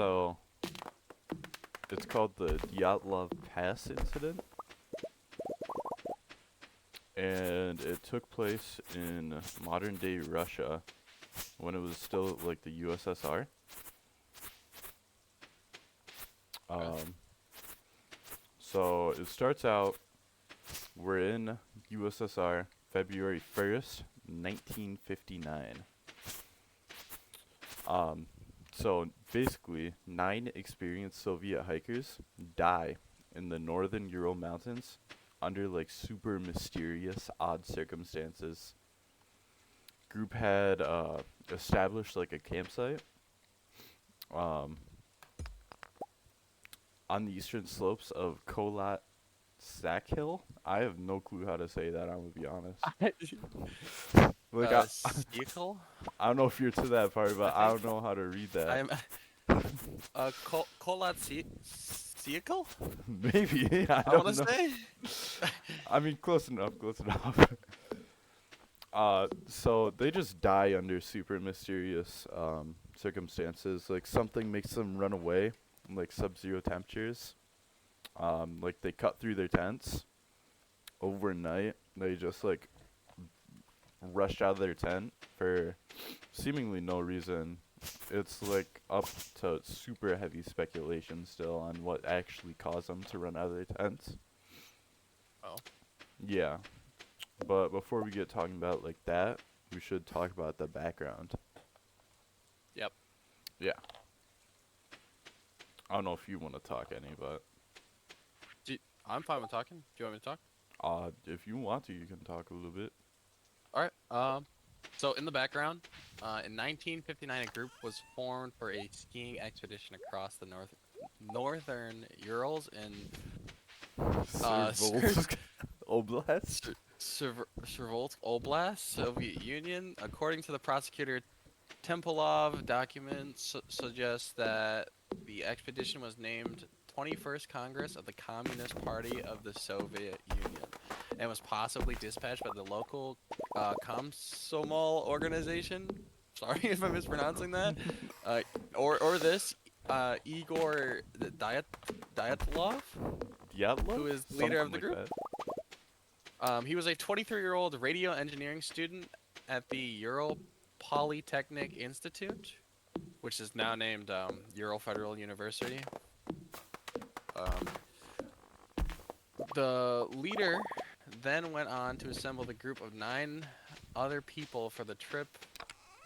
So it's called the Dyatlov Pass incident, and it took place in modern day Russia when it was still like the USSR. Um, so it starts out, we're in USSR, February 1st, 1959. So basically, 9 experienced Soviet hikers die in the northern Ural Mountains under like super mysterious, odd circumstances. Group had established like a campsite um, on the eastern slopes of Kolat Sack Hill. I have no clue how to say that. I'm gonna be honest. Like Sequel? I don't know if you're to that part, but I don't know how to read that. I'm Kolat Sequel? Maybe I I don't want to know. say. I mean, close enough. Close enough. So they just die under super mysterious circumstances. Like something makes them run away, like sub-zero temperatures. Like they cut through their tents overnight. They just like rushed out of their tent for seemingly no reason. It's like up to super heavy speculation still on what actually caused them to run out of their tents. Oh. Yeah, but before we get talking about like that, we should talk about the background. Yep. Yeah. I don't know if you want to talk any, but I'm fine with talking. Do you want me to talk? if you want to, you can talk a little bit. All right. So in the background, in 1959, a group was formed for a skiing expedition across the northern Urals in Svervolsk Oblast. Svervolsk Oblast, Soviet Union. According to the prosecutor, Tempelov documents suggest that the expedition was named 21st Congress of the Communist Party of the Soviet Union and was possibly dispatched by the local Komsomol organization. Sorry if I'm mispronouncing that. Or this Igor Dyatlov, who Dyatlov? is the leader Something of the like group. that. He was a 23-year-old radio engineering student at the Ural Polytechnic Institute, which is now named Ural Federal University. Um, the leader then went on to assemble the group of 9 other people for the trip.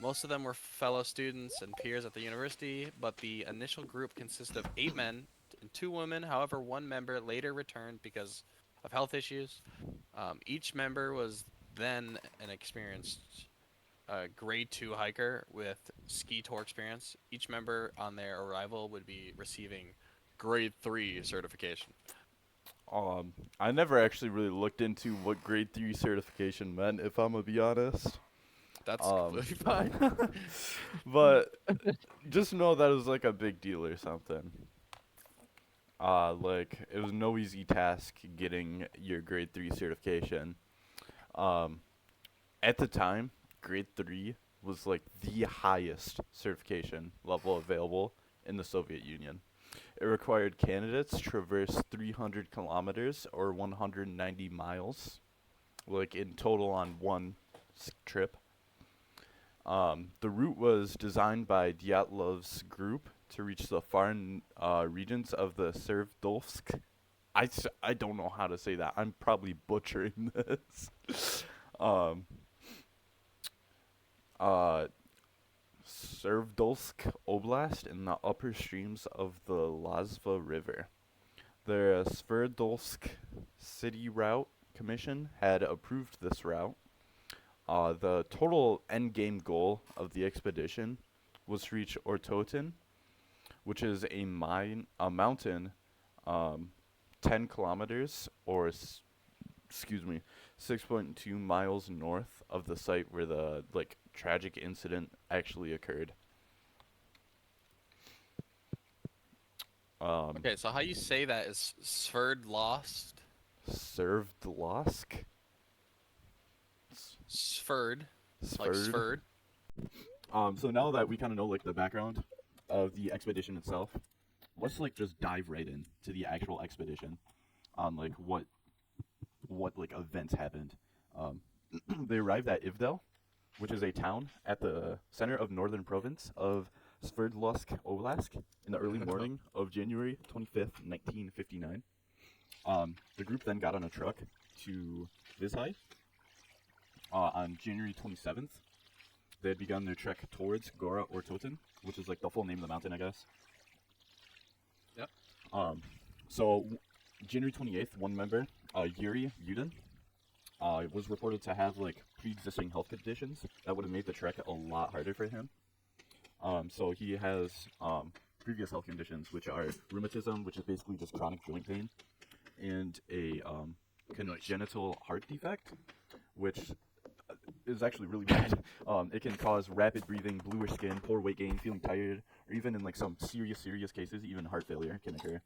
Most of them were fellow students and peers at the university, but the initial group consisted of 8 men and 2 women. However, one member later returned because of health issues. Each member was then an experienced grade 2 hiker with ski tour experience. Each member on their arrival would be receiving grade 3 certification. I never actually really looked into what grade 3 certification meant, if I'm gonna be honest. That's Um, completely fine. but just know that it was like a big deal or something. Like it was no easy task getting your grade 3 certification. Um, at the time, grade 3 was like the highest certification level available in the Soviet Union. It required candidates traverse 300 kilometers or 190 miles, like in total on one trip. The route was designed by Dyatlov's group to reach the far regions of the Sverdlovsk. I don't know how to say that. I'm probably butchering this. um, uh, Sverdlovsk Oblast in the upper streams of the Lazva River. The Sverdlovsk City Route Commission had approved this route. The total endgame goal of the expedition was to reach Ortotin, which is a mountain, 10 kilometers or excuse me, 6.2 miles north of the site where the like tragic incident actually occurred. Okay, so how you say that is Sverdlovsk? Sverdlovsk, Sverd, like Sverd. Sverd. So now that we kind of know like the background of the expedition itself, let's like just dive right in to the actual expedition on like what like events happened. Um, they arrived at Ivdel, which is a town at the center of northern province of Sverdlovsk Oblast in the early morning of January 25th, 1959. The group then got on a truck to Vizhai on January 27th. They had begun their trek towards Gora or Toten, which is like the full name of the mountain, I guess. Yep. So January 28th, one member, Yuri Yudin, was reported to have like pre-existing health conditions that would have made the trek a lot harder for him. So he has previous health conditions, which are rheumatism, which is basically just chronic joint pain, and a congenital heart defect, which is actually really bad. It can cause rapid breathing, bluish skin, poor weight gain, feeling tired, or even in like some serious cases, even heart failure can occur.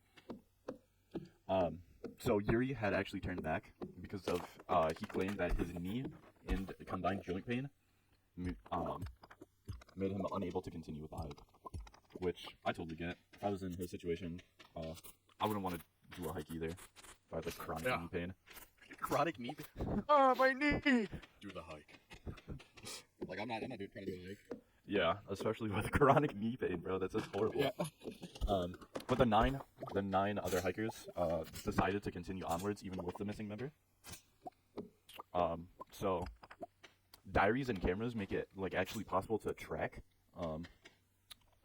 So Yuri had actually turned back because of he claimed that his knee and combined joint pain made him unable to continue with the hike, which I totally get. If I was in his situation, I wouldn't want to do a hike either if I had like chronic knee pain. Chronic knee. Oh, my knee! Do the hike. Like I'm not trying to do a hike. Yeah, especially with chronic knee pain, bro. That's just horrible. Yeah. But the nine other hikers decided to continue onwards even with the missing member. So diaries and cameras make it like actually possible to track.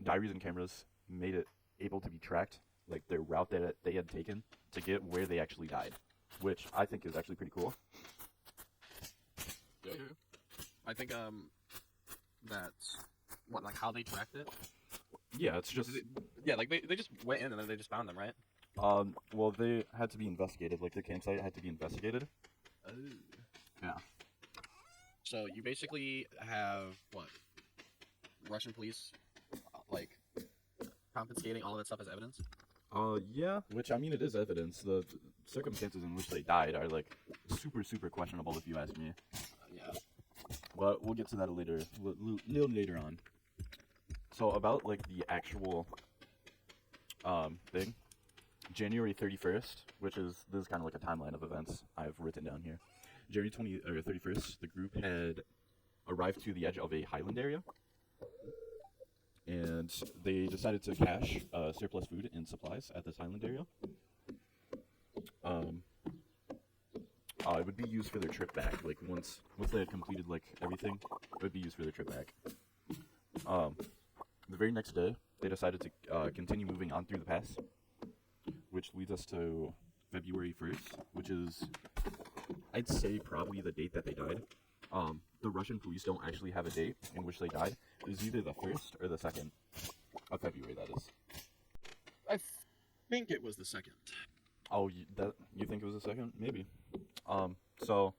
Diaries and cameras made it able to be tracked, like their route that they had taken to get where they actually died, which I think is actually pretty cool. Yeah. I think that's what, like how they tracked it. Yeah, it's just Yeah, like they just went in and then they just found them, right? well, they had to be investigated. Like their campsite had to be investigated. Oh. Yeah. So you basically have what? Russian police, like confiscating all of that stuff as evidence. Yeah. Which I mean, it is evidence. The circumstances in which they died are like super questionable, if you ask me. Yeah. But we'll get to that later, little later on. So about like the actual thing, January 31st, which is this is kind of like a timeline of events I've written down here. January 31st, the group had arrived to the edge of a highland area, and they decided to cache surplus food and supplies at this highland area. It would be used for their trip back. Like once they had completed like everything, it would be used for their trip back. The very next day, they decided to continue moving on through the pass, which leads us to February 1st, which is, I'd say, probably the date that they died. The Russian police don't actually have a date in which they died. It was either the 1st or the 2nd of February, that is. I think it was the 2nd. Oh, you think it was the 2nd? Maybe. So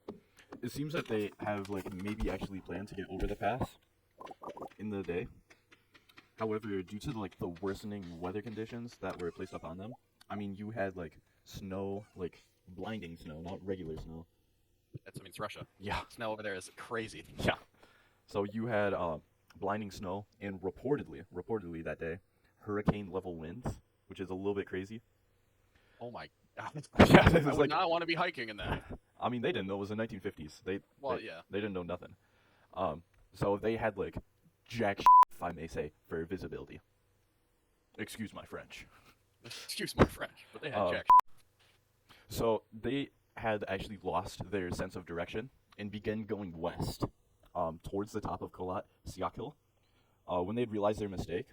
it seems that they have like maybe actually planned to get over the pass in the day. However, due to like the worsening weather conditions that were placed upon them, I mean, you had like snow, like blinding snow, not regular snow. It's Russia. Yeah. Snow over there is crazy. Yeah. So you had blinding snow and reportedly that day, hurricane level winds, which is a little bit crazy. Oh my god. Yeah, I would not want to be hiking in that. I mean, they didn't know it was the 1950s. They didn't know nothing. So they had like jack shit, if I may say, for visibility. Excuse my French. Excuse my French, but they had jack shit. So they had actually lost their sense of direction and began going west, towards the top of Kholat Syakhl. When they'd realized their mistake,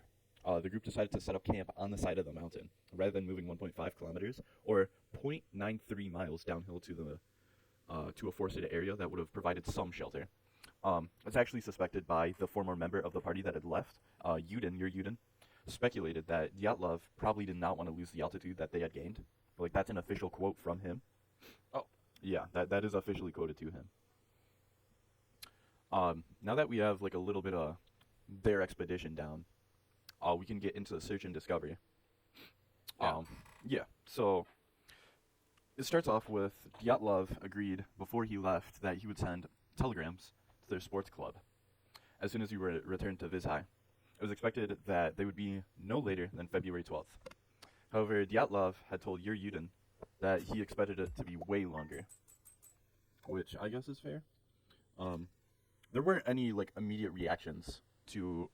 the group decided to set up camp on the side of the mountain rather than moving 1.5 kilometers or 0.93 miles downhill to a forested area that would have provided some shelter. It's actually suspected by the former member of the party that had left, Yudin, speculated that Dyatlov probably did not want to lose the altitude that they had gained. Like, that's an official quote from him. Oh. Yeah, that is officially quoted to him. Now that we have, like, a little bit of their expedition down, we can get into the search and discovery. Yeah. So it starts off with Dyatlov agreed before he left that he would send telegrams to their sports club as soon as he returned to Vizhai. It was expected that they would be no later than February 12th. However, Dyatlov had told Yudin that he expected it to be way longer, which I guess is fair. There weren't any like immediate reactions to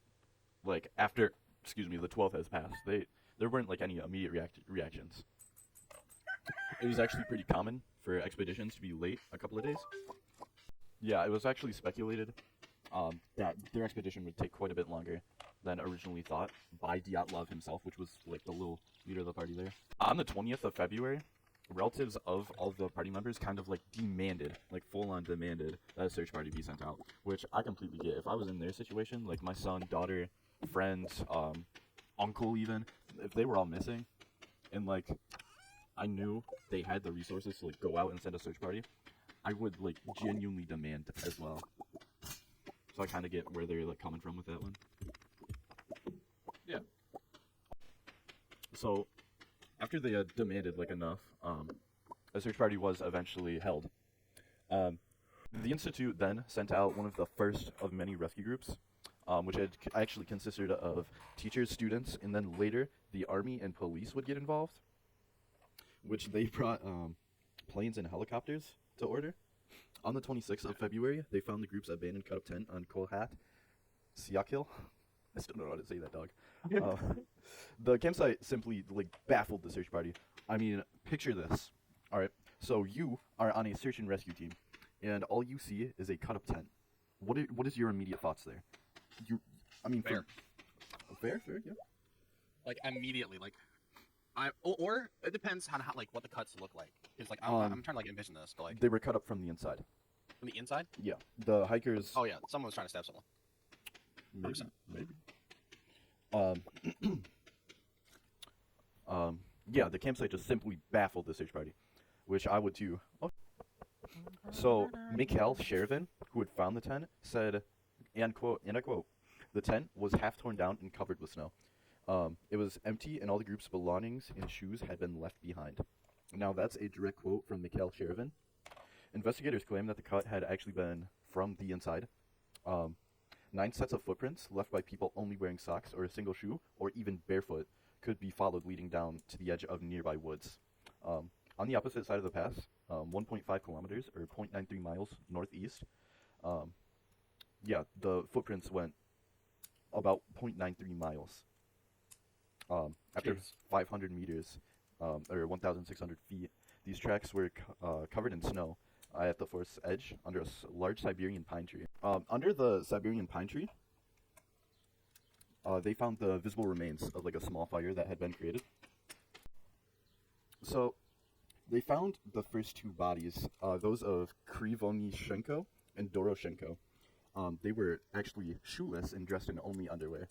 after the 12th has passed. There weren't like any immediate reactions. It was actually pretty common for expeditions to be late a couple of days. Yeah, it was actually speculated that their expedition would take quite a bit longer than originally thought by Dyatlov himself, which was like the little leader of the party there. On the 20th of February, relatives of all the party members kind of like demanded, like full-on demanded, that a search party be sent out, which I completely get. If I was in their situation, like my son, daughter, friends, uncle even, if they were all missing, and like I knew they had the resources to like go out and send a search party, I would like genuinely demand as well. So I kind of get where they're like coming from with that one. Yeah. So after they had demanded like enough, a search party was eventually held. The institute then sent out one of the first of many rescue groups, which had actually consisted of teachers, students, and then later the army and police would get involved, which they brought planes and helicopters to order. On the 26th of February, they found the group's abandoned cut-up tent on Kolhat Siakil. I still don't know how to say that, dog. The campsite simply like baffled the search party. I mean, picture this. All right, so you are on a search and rescue team, and all you see is a cut-up tent. What is your immediate thoughts there? Fair. Fair, yeah. Like immediately, like or it depends on how like what the cuts look like. It's like I'm trying to like envision this, but like they were cut up from the inside. from the inside. Yeah, the hikers. Oh yeah, someone was trying to stab someone. Maybe. Yeah, the campsite just simply baffled the search party, which I would too. Oh. So Mikhail Shervin, who had found the tent, said, and I quote, "The tent was half torn down and covered with snow. It was empty, and all the group's belongings and shoes had been left behind." Now that's a direct quote from Mikhail Shervin. Investigators claim that the cut had actually been from the inside. 9 sets of footprints left by people only wearing socks or a single shoe, or even barefoot, could be followed leading down to the edge of nearby woods. On the opposite side of the pass, 1.5 kilometers or 0.93 miles northeast, the footprints went about 0.93 miles. After 500 meters, or 1,600 feet, these tracks were covered in snow at the forest's edge under a large Siberian pine tree. Under the Siberian pine tree, they found the visible remains of like a small fire that had been created. So they found the first 2 bodies, those of Krivonishenko and Doroshenko. They were actually shoeless and dressed in only underwear.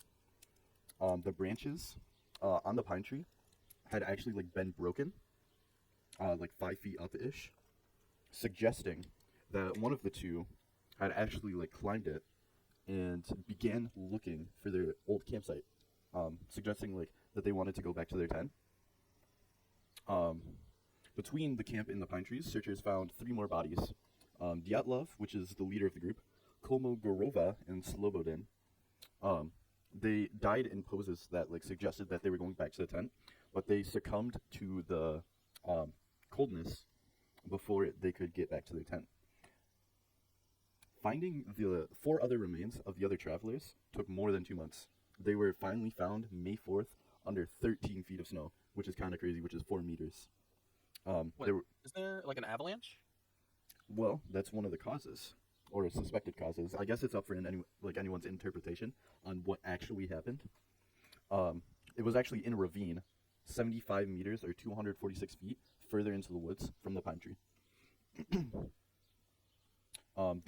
The branches on the pine tree had actually like been broken, like 5 feet up-ish, suggesting that one of the 2 had actually like climbed it and began looking for their old campsite, suggesting like that they wanted to go back to their tent. Between the camp and the pine trees, searchers found 3 more bodies. Dyatlov, which is the leader of the group, Kolmogorova, and Slobodin. They died in poses that like suggested that they were going back to the tent, but they succumbed to the coldness before they could get back to their tent. Finding the 4 other remains of the other travelers took more than 2 months. They were finally found May 4th under 13 feet of snow, which is kind of crazy, which is 4 meters. Is there like an avalanche? Well, that's one of the causes, or suspected causes. I guess it's up for anyone's interpretation on what actually happened. It was actually in a ravine, 75 meters or 246 feet further into the woods from the pine tree.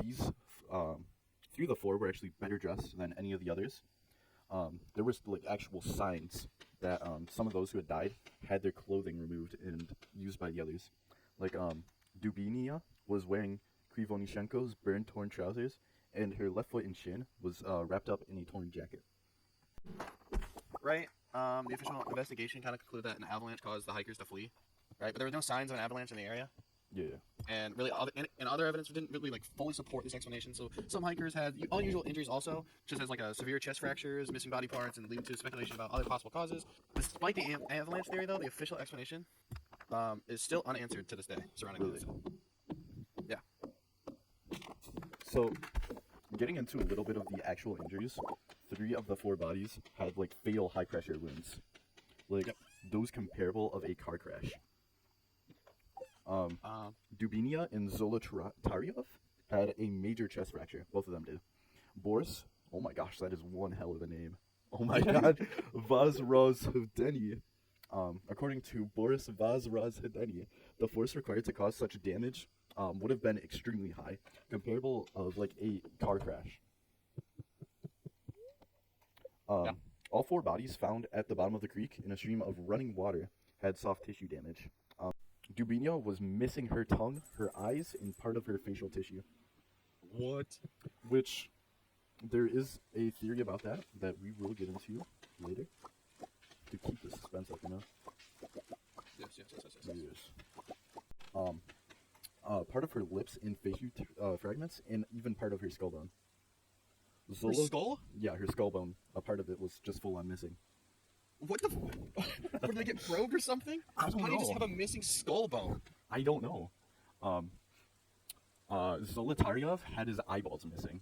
These 3 of the 4 were actually better dressed than any of the others. There was like actual signs that some of those who had died had their clothing removed and used by the others. Like Dubinia was wearing Krivonishenko's burned, torn trousers, and her left foot and shin was wrapped up in a torn jacket. Right. The official investigation kind of concluded that an avalanche caused the hikers to flee. Right, but there were no signs of an avalanche in the area. Yeah. And really, and other evidence didn't really like fully support this explanation. So some hikers had unusual injuries also, just as like a severe chest fractures, missing body parts, and leading to speculation about other possible causes. Despite the avalanche theory, though, the official explanation is still unanswered to this day surrounding Really? this. Yeah. So, getting into a little bit of the actual injuries, 3 of the 4 bodies had like fatal high pressure wounds, like Yep. those comparable of a car crash. Dubinia and Zolotaryov had a major chest fracture. Both of them did. Boris, oh my gosh, that is one hell of a name. Oh my god, Vazrozhdeny. According to Boris Vazrozhdeny, the force required to cause such damage would have been extremely high, comparable of like a car crash. Yeah. All 4 bodies found at the bottom of the creek in a stream of running water had soft tissue damage. Dubinia was missing her tongue, her eyes, and part of her facial tissue. What? Which, there is a theory about that we will get into later. To keep the suspense up, you know? Yes. Part of her lips and face fragments, and even part of her skull bone. Her skull? Yeah, her skull bone. A part of it was just full on missing. What the? Did they get probed or something? I don't How do you just know. have a missing skull bone? I don't know. Zolotaryov had his eyeballs missing.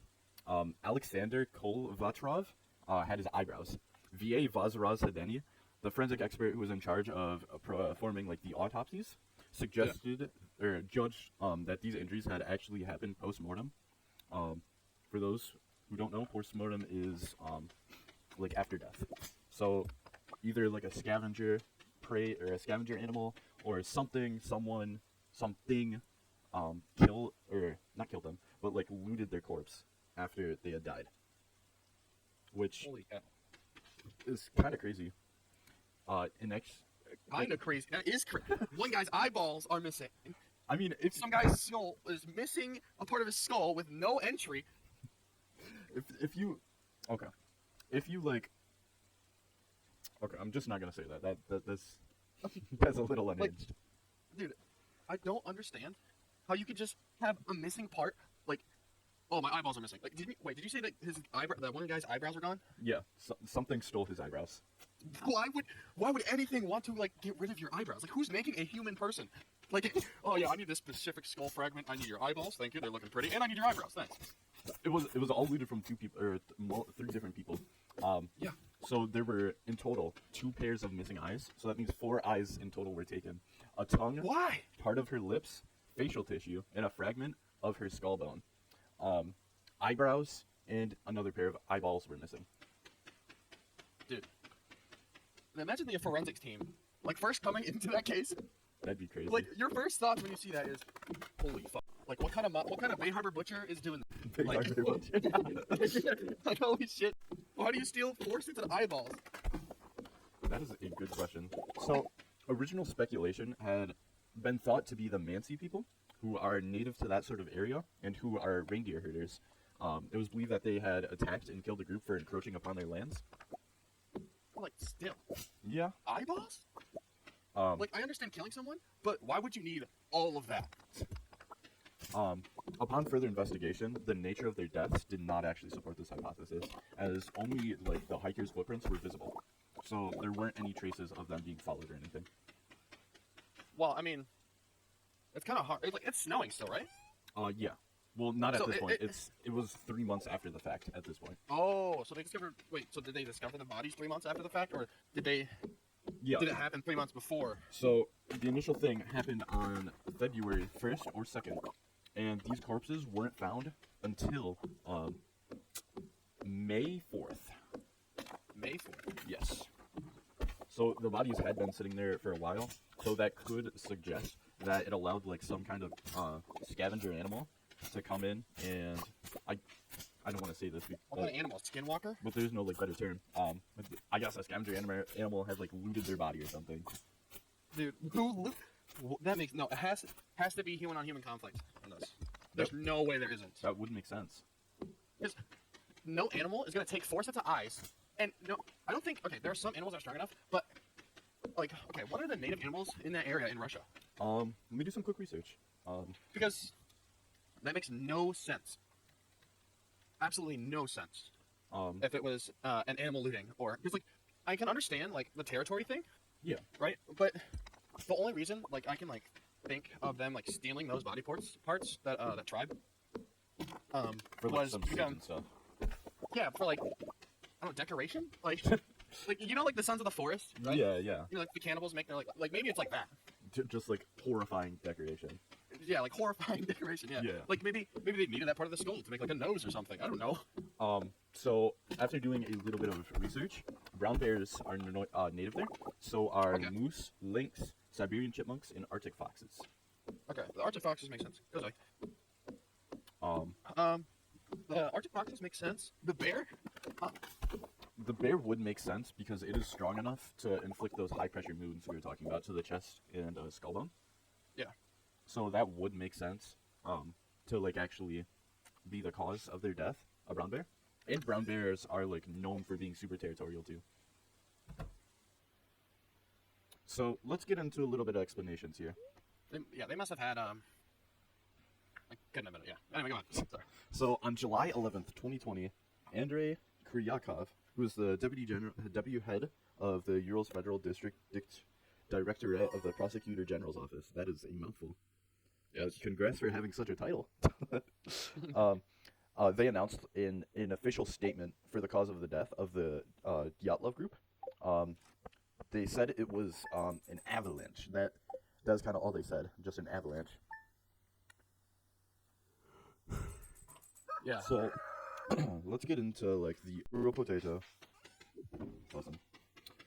Alexander Kolvatrov had his eyebrows. V.A. Vazrozhdeny, the forensic expert who was in charge of performing like the autopsies, suggested or judged that these injuries had actually happened post-mortem. For those who don't know, post-mortem is like after death. So either like a scavenger prey or a scavenger animal or something, someone, something killed or not killed them, but like looted their corpse after they had died. Which Holy cow. is kind of crazy. Kind of crazy. That is crazy. One guy's eyeballs are missing. I mean, if Some guy's skull is missing a part of his skull with no entry. if you okay, if you like okay, I'm just not gonna say that's a little unhinged. Dude, I don't understand how you could just have a missing part. Like, oh, my eyeballs are missing. Like, did you say that that one guy's eyebrows are gone? Yeah, something stole his eyebrows. Why would anything want to like get rid of your eyebrows? Like, who's making a human person? Like, oh yeah, I need this specific skull fragment. I need your eyeballs. Thank you. They're looking pretty. And I need your eyebrows. Thanks. It was all looted from 2 people or 3 different people. Yeah. So there were in total 2 pairs of missing eyes. So that means 4 eyes in total were taken. A tongue, Why? part of her lips, facial tissue, and a fragment of her skull bone. Eyebrows and another pair of eyeballs were missing. Dude. Imagine the forensics team, like, first coming into that case. That'd be crazy. Like, your first thoughts when you see that is, holy fuck. Like, what kind of Bay Harbor butcher is doing that? Big Like, Harbor Butcher. like, holy shit. Why do you steal force into the eyeballs? That is a good question. So, original speculation had been thought to be the Mansi people, who are native to that sort of area and who are reindeer herders. It was believed that they had attacked and killed a group for encroaching upon their lands. Like, still. Yeah. Eyeballs? Um, Like, I understand killing someone, but why would you need all of that? Upon further investigation, the nature of their deaths did not actually support this hypothesis, as only like the hikers' footprints were visible. So there weren't any traces of them being followed or anything. Well, I mean, it's kind of hard. It's snowing still, right? Yeah. Well, not at So this point. it- It was 3 months after the fact. At this point. Oh, so they discovered. Wait, so did they discover the bodies 3 months after the fact, or did they? Yeah. Did it happen 3 months before? So the initial thing happened on February 1st or 2nd, and these corpses weren't found until May 4th. May 4th. Yes. So the bodies had been sitting there for a while, so that could suggest that it allowed like some kind of scavenger animal to come in, and I don't want to say this, What kind of animal? Skinwalker? but there's no like better term. I guess a scavenger animal had like looted their body or something. Dude, that makes no. It has to be human on human conflict on this. There's no way there isn't. That would make sense. Because no animal is gonna take force into eyes, and no, I don't think. Okay, there are some animals that are strong enough, but like, okay, what are the native animals in that area in Russia? Let me do some quick research. Because that makes no sense. Absolutely no sense. If it was an animal looting, or because like I can understand like the territory thing, Yeah. right? But the only reason like I can like think of them like stealing those body parts that that tribe For like was some because, and stuff. yeah, for like I don't know, decoration, like like you know like the Sons of the Forest, right? Yeah. You know, like the cannibals make their like maybe it's like that. Just like horrifying decoration. Yeah, like horrifying decoration. Yeah. Yeah. Like maybe they needed that part of the skull to make like a nose or something. I don't know. So after doing a little bit of research, brown bears are native there. So are Okay. moose, lynx, Siberian chipmunks, and Arctic foxes. Okay, the Arctic foxes make sense. Goes away. Um, The Arctic foxes make sense. The bear? the bear would make sense because it is strong enough to inflict those high pressure wounds we were talking about to the chest and skull bone. Yeah. So that would make sense. To like actually be the cause of their death, a brown bear. And brown bears are like known for being super territorial too. So let's get into a little bit of explanations here. They must have had I couldn't have been. Yeah. Anyway, go on. Sorry. So on July 11th, 2020, Andrei Kryakov, who is the deputy head of the Urals Federal Directorate of the Prosecutor General's office. That is a mouthful. Yes. Congrats for having such a title. They announced in an official statement for the cause of the death of the Dyatlov group. They said it was an avalanche. That's kind of all they said, just an avalanche. Yeah. So let's get into like the real potato. Awesome.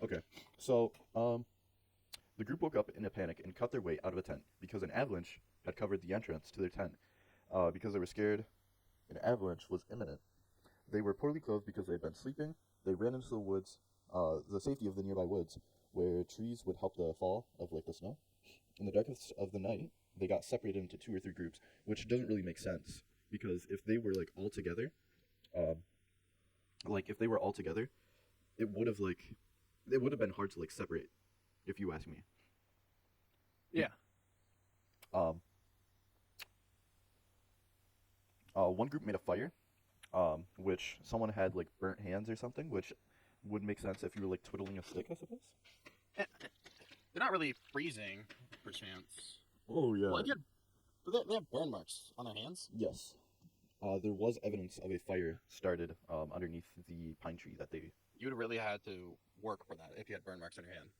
Okay, so the group woke up in a panic and cut their way out of a tent because an avalanche had covered the entrance to their tent. Because they were scared an avalanche was imminent. They were poorly clothed because they had been sleeping. They ran into the woods, the safety of the nearby woods, where trees would help the fall of like the snow. In the darkness of the night, they got separated into 2 or 3 groups, which doesn't really make sense because if they were like all together, it would have been hard to like separate, if you ask me. Yeah. One group made a fire, which someone had like burnt hands or something, which would make sense if you were like twiddling a stick, I suppose. They're not really freezing, perchance. Oh yeah. Well, they have burn marks on their hands. Yes. There was evidence of a fire started underneath the pine tree that they. You'd really had to work for that if you had burn marks on your hand.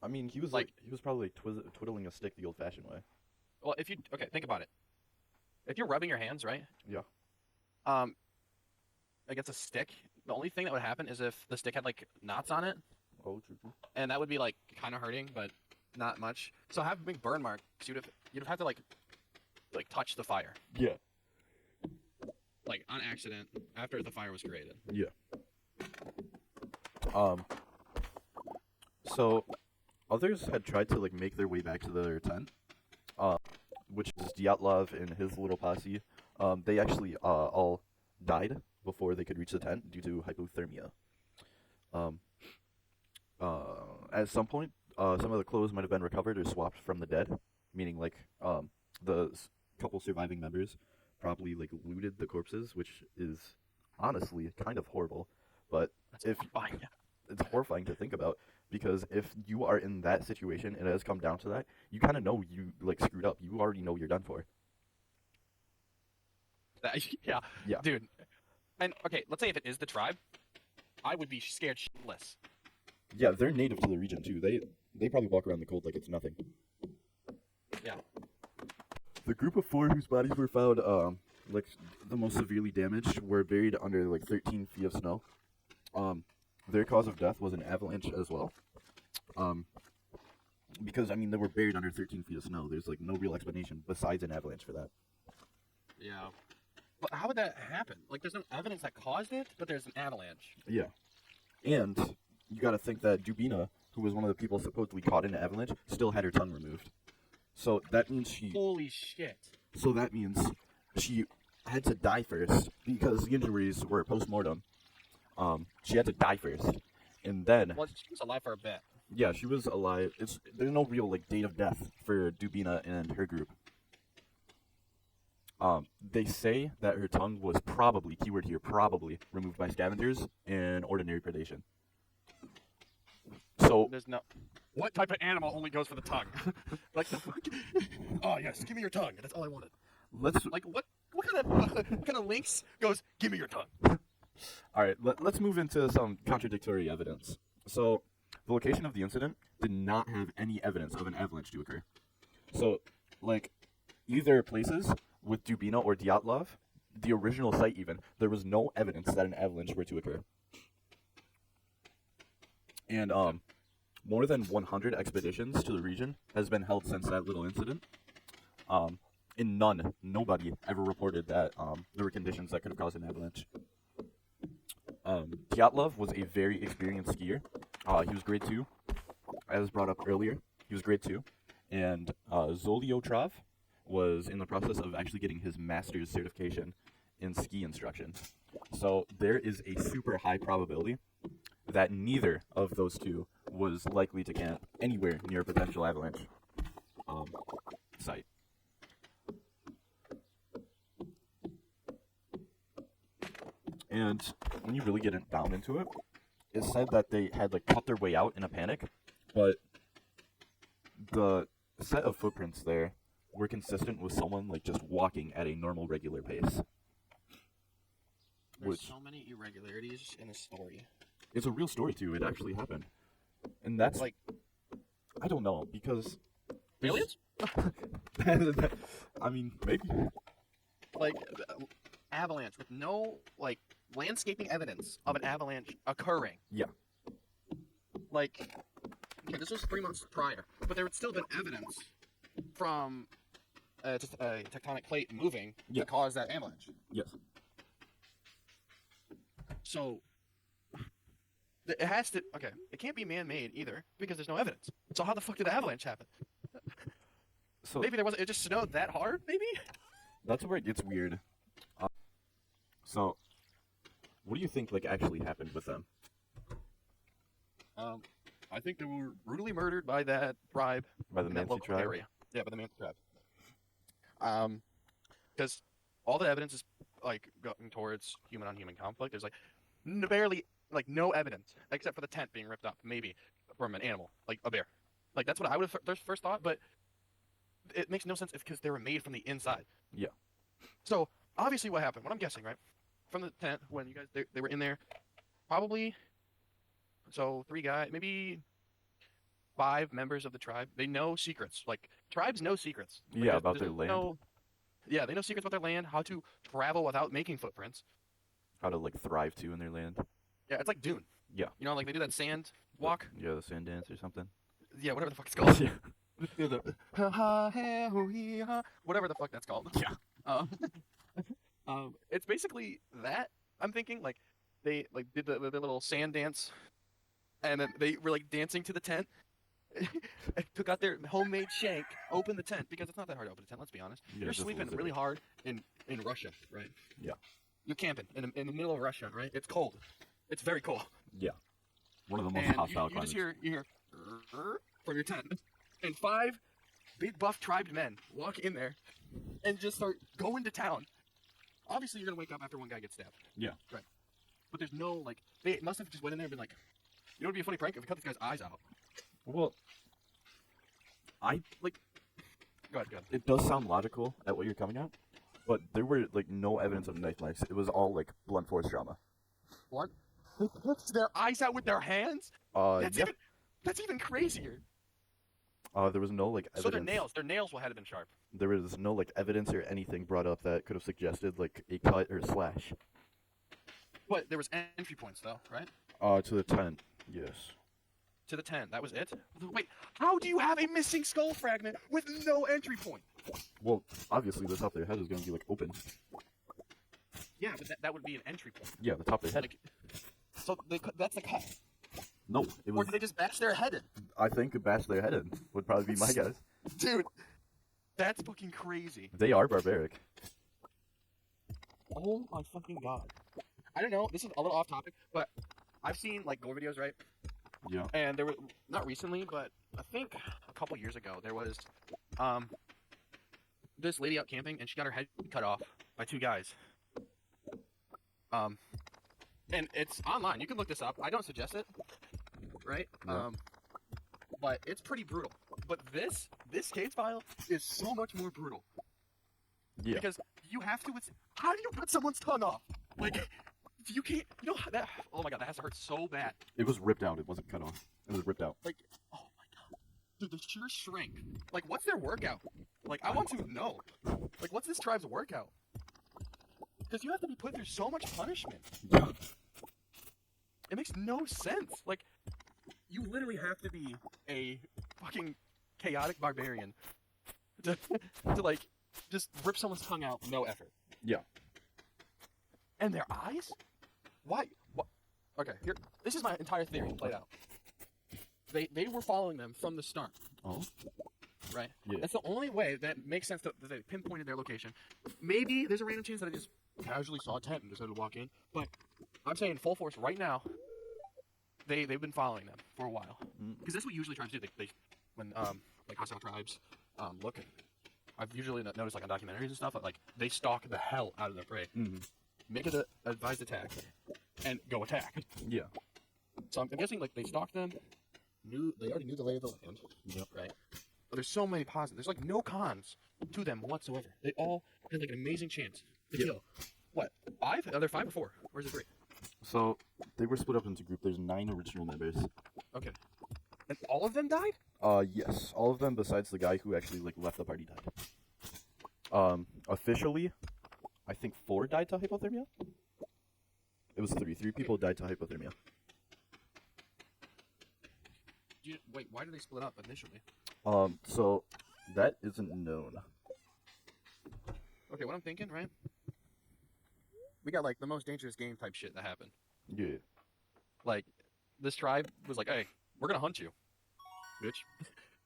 I mean, he was probably twiddling a stick the old-fashioned way. Well, think about it. If you're rubbing your hands, right? Yeah. Against a stick, the only thing that would happen is if the stick had like knots on it, Oh, true. and that would be like kind of hurting, but not much. So having big burn marks, you'd have had to like touch the fire, Yeah. like on accident after the fire was created. Yeah. So others had tried to like make their way back to their tent, which is Dyatlov and his little posse. They actually all died before they could reach the tent due to hypothermia. At some point, some of the clothes might have been recovered or swapped from the dead, meaning like couple surviving members probably like looted the corpses, which is honestly kind of horrible. But it's horrifying to think about, because if you are in that situation and it has come down to that, you kind of know you like screwed up. You already know you're done for. Yeah. Yeah. Dude. And okay, let's say if it is the tribe, I would be scared shitless. Yeah, they're native to the region too. They probably walk around the cold like it's nothing. Yeah. The group of 4 whose bodies were found like the most severely damaged were buried under like 13 feet of snow. Their cause of death was an avalanche as well. Because I mean they were buried under 13 feet of snow. There's like no real explanation besides an avalanche for that. Yeah. But how would that happen? Like, there's no evidence that caused it, but there's an avalanche. Yeah. And you got to think that Dubina, who was one of the people supposedly caught in an avalanche, still had her tongue removed. So that means Holy shit. So that means she had to die first because the injuries were post-mortem. She had to die first, and then. Well, she was alive for a bit. Yeah, she was alive. There's no real like date of death for Dubina and her group. They say that her tongue was probably, keyword here, probably removed by scavengers in ordinary predation. So There's no. What type of animal only goes for the tongue? Like the fuck? Oh yes, give me your tongue. That's all I wanted. let's Like what kind of lynx goes? Give me your tongue. all right. Let's move into some contradictory evidence. So the location of the incident did not have any evidence of an avalanche to occur. So like either places with Dubina or Dyatlov, the original site even, there was no evidence that an avalanche were to occur. And more than 100 expeditions to the region has been held since that little incident. In nobody ever reported that there were conditions that could have caused an avalanche. Dyatlov was a very experienced skier. He was grade 2, as brought up earlier. He was grade 2. And Zoliotrov was in the process of actually getting his master's certification in ski instruction. So there is a super high probability that neither of those two was likely to camp anywhere near a potential avalanche site. And when you really get down into it, it's said that they had like cut their way out in a panic, but the set of footprints there were consistent with someone like just walking at a normal regular pace. There's Which so many irregularities in the story. it's a real story too. It actually happened, and that's Like I don't know because aliens? I mean, maybe. Like avalanche with no like landscaping evidence of an avalanche occurring. Yeah. Like, okay, this was 3 months prior, but there had still been evidence from just a tectonic plate moving Yeah. to cause that avalanche. Yes. So it has to. Okay, it can't be man-made either because there's no evidence. So how the fuck did the avalanche happen? So Maybe there wasn't. It just snowed that hard. Maybe. that's where it gets weird. So, what do you think like actually happened with them? I think they were brutally murdered by that tribe. By the in that Mansi local tribe? area. Yeah, by the Mansi tribe. Because all the evidence is like going towards human-on-human conflict. There's like barely like no evidence except for the tent being ripped up, maybe from an animal like a bear. Like that's what I would have first thought, but it makes no sense because they were made from the inside. Yeah. So obviously, what happened? What I'm guessing, right, from the tent when you guys they were in there, probably. So 3 guys, maybe 5 members of the tribe. They know secrets. Like tribes know secrets. Like, Yeah, about their land. Yeah, they know secrets about their land, how to travel without making footprints. How to like thrive too in their land. Yeah, it's like Dune. Yeah. You know, like they do that sand walk. Yeah, the sand dance or something. Yeah, whatever the fuck it's called. Yeah. Whatever the fuck that's called. Yeah. It's basically that. I'm thinking like they like did the little sand dance, and then they were like dancing to the tent. Took out their homemade shank, opened the tent because it's not that hard to open a tent. Let's be honest. Yeah, You're just sleeping lose it. really hard in Russia, right? Yeah. You're camping in the middle of Russia, right? It's cold. It's very cold. Yeah. One of the most And hostile you just climates. you hear from your tent, and 5 big buff tribed men walk in there and just start going to town. Obviously, you're gonna wake up after one guy gets stabbed. Yeah. Right. But there's no like they must have just went in there and been like, you know, it'd be a funny prank if we cut this guy's eyes out. Well, I Like, go ahead. it does sound logical at what you're coming at, but there were like no evidence of knife marks. It was all like blunt force trauma. What? They put their eyes out with their hands? Yeah. That's even crazier. There was no like evidence. So their nails will have been sharp. There was no like evidence or anything brought up that could have suggested like a cut or slash. But there was entry points though, right? To the tent. Yes. To the tent. That was it? Wait, how do you have a missing skull fragment with no entry point? Well, obviously the top of their head is going to be like open. Yeah, but that would be an entry point. Yeah, the top of their head. Like, so that's the cut. No, it Or was. did they just bash their head in? I think bash their head in would probably be my guess. Dude, that's fucking crazy. They are barbaric. Oh my fucking god. I don't know, this is a little off topic, but I've seen like gore videos, right? Yeah. And there was not recently, but I think a couple years ago there was this lady out camping, and she got her head cut off by two guys. And it's online. You can look this up. I don't suggest it, right? Yeah. But it's pretty brutal. But this case file is so much more brutal. Yeah. Because you have to. How do you cut someone's tongue off? Like, you can't. You know how that? Oh my god, that has to hurt so bad. It was ripped out. It wasn't cut off. It was ripped out. Like, oh my god, dude, the sheer strength. Like, what's their workout? Like, I want to know. Like, what's this tribe's workout? Because you have to be put through so much punishment. Yeah. It makes no sense. Like, you literally have to be a fucking chaotic barbarian to like just rip someone's tongue out, no effort. Yeah. And their eyes? Why? What? Okay, here. This is my entire theory played out. They were following them from the start. Oh. Right? Yeah. That's the only way that makes sense that they pinpointed their location. Maybe there's a random chance that I just casually saw a tent and decided to walk in. But I'm saying full force right now, they've been following them for a while. Because that's what usually tribes do. They when like hostile tribes look at. I've usually noticed like on documentaries and stuff that like they stalk the hell out of their prey, make it an advised attack, and go attack. Yeah. So I'm guessing like they stalked them, they already knew the lay of the land. Yep. Right. But there's so many positives. There's like no cons to them whatsoever. They all had like an amazing chance to kill. What? 5? Are there 5 or 4? Or is it 3? So they were split up into groups. There's 9 original members. Okay. And all of them died? Yes, all of them besides the guy who actually like left the party died. Officially, I think 4 died to hypothermia. It was 3. 3 people died to hypothermia. Wait, why did they split up initially? So that isn't known. Okay, what I'm thinking, right? We got like the most dangerous game type shit that happened. Yeah. Like, this tribe was like, hey, we're gonna hunt you, bitch.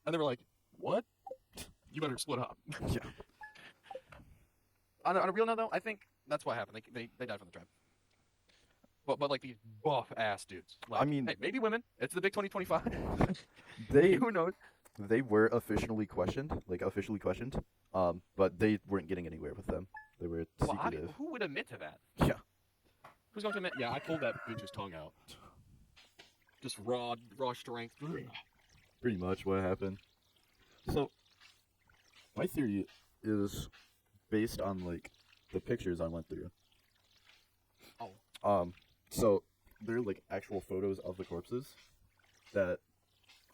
And they were like, what? You better split up. Yeah. On a real note, though, I think that's what happened. They died from the tribe. But like these buff ass dudes. Like, I mean, hey, maybe women. It's the big 2025. they Who knows? they were officially questioned, but they weren't getting anywhere with them. They were Well, secretive. who would admit to that? Yeah. Who's going to admit? Yeah, I pulled that bitch's tongue out. Just raw strength. Pretty much what happened. So, my theory is based on like the pictures I went through. Oh. So they're like actual photos of the corpses that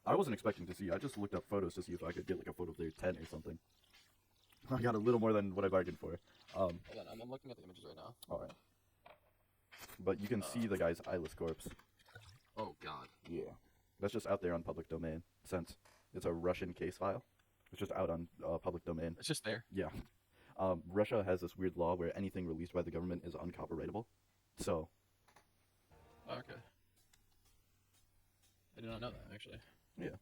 I wasn't expecting to see. I just looked up photos to see if I could get like a photo of their tent or something. I got a little more than what I bargained for. Hold on, I'm looking at the images right now. All right. But you can see the guy's eyeless corpse. Oh God. Yeah. That's just out there on public domain since it's a Russian case file. It's just out on public domain. It's just there. Yeah. Russia has this weird law where anything released by the government is uncopyrightable. So. Okay. I did not know that, actually. Yeah.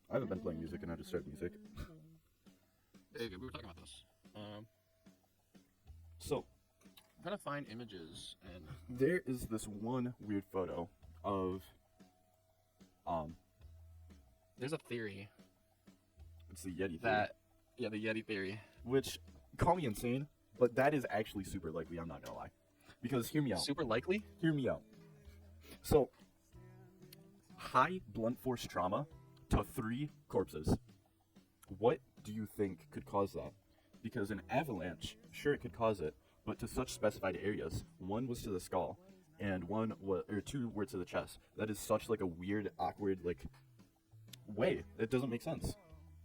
I haven't been playing music and I just started music. Hey, we were talking about this. So. I'm trying to find images and... There is this one weird photo of... There's a theory. It's the Yeti theory. Yeah, the Yeti theory. Which, call me insane, but that is actually super likely, I'm not gonna lie. Because, hear me out. Super likely? Hear me out. So, high blunt force trauma to 3 corpses. What do you think could cause that? Because an avalanche, sure, it could cause it, but to such specified areas. 1 was to the skull, and 2 were to the chest. That is such like a weird, awkward, like, way. It doesn't make sense.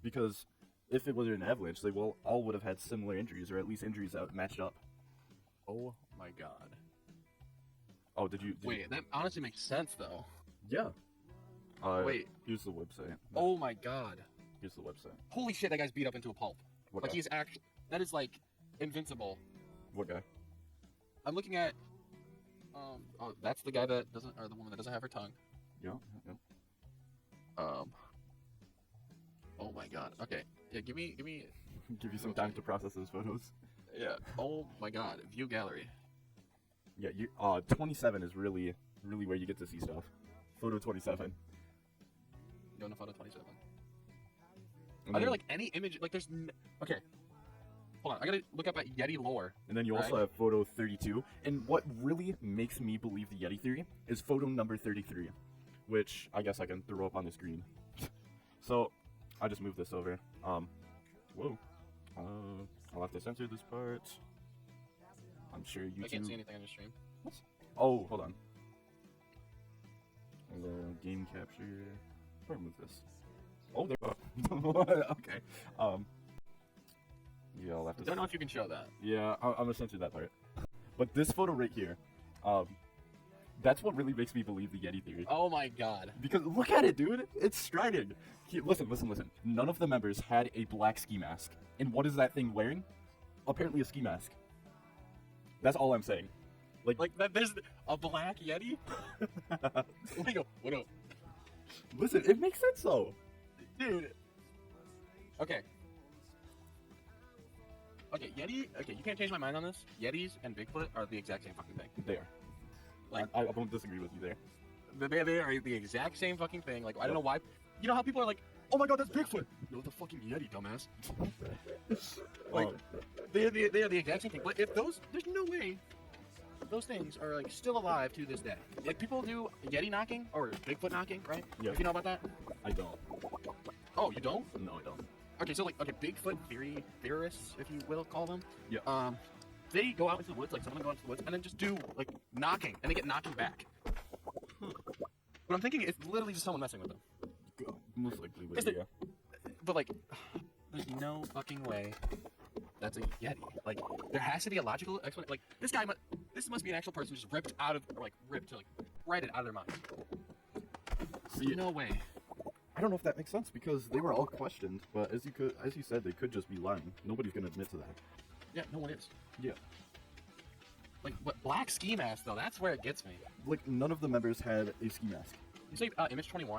Because if it was an avalanche, they all would have had similar injuries, or at least injuries that matched up. Oh my God. Oh, did you... Wait, that honestly makes sense, though. Yeah. Wait. Here's the website. Oh my God. Here's the website. Holy shit, that guy's beat up into a pulp. What Like, guy? he's actually... That is, like, invincible. What guy? I'm looking at... oh, that's the guy that doesn't... Or the woman that doesn't have her tongue. Yeah. Oh my God. Okay. Yeah, give me... Give you some time to process those photos. Yeah. Oh my God. View gallery. Yeah, 27 is really where you get to see stuff. Photo 27. Go to photo 27. Are there like any image? Like there's okay. Hold on, I gotta look up at Yeti lore. And then you also have photo 32. And what really makes me believe the Yeti theory is photo number 33, which I guess I can throw up on the screen. So I just moved this over. Whoa. I'll have to censor this part. I'm sure YouTube. I can't see anything on your stream. What? Oh, hold on. Game capture. Where move this? Oh, there. Okay. Yeah, I'll have to. I don't know if you can show that. Yeah, I'm gonna censor that part. But this photo right here, that's what really makes me believe the Yeti theory. Oh my god. Because look at it, dude. It's striding. Listen. None of the members had a black ski mask. And what is that thing wearing? Apparently a ski mask. That's all I'm saying. Like that. There's a black Yeti. What up? Listen, it makes sense though. Dude. Okay. Okay, Yeti. Okay, you can't change my mind on this. Yetis and Bigfoot are the exact same fucking thing. They are. Like, I don't disagree with you there. They are the exact same fucking thing. Like, I don't know why. You know how people are like, "Oh my god, that's Bigfoot." No, the fucking Yeti, dumbass. Like, they are the exact same thing. But if there's no way those things are like still alive to this day. Like people do Yeti knocking or Bigfoot knocking, right? Yeah. If you know about that. I don't. Oh, you don't? No, I don't. Okay, so like, Bigfoot theorists, if you will call them. Yeah. They go out into the woods, like some of them go into the woods, and then just do like knocking, and they get knocking back. But I'm thinking it's literally just someone messing with them. Most likely, Is but there- yeah. But like, there's no fucking way that's a Yeti. Like, there has to be a logical explanation. Like, this must be an actual person who just ripped it out of their mind. See, No way. I don't know if that makes sense because they were all questioned, but as you said, they could just be lying. Nobody's gonna admit to that. Yeah, no one is. Yeah. Like, what black ski mask though? That's where it gets me. Like none of the members had a ski mask. You say Image 21.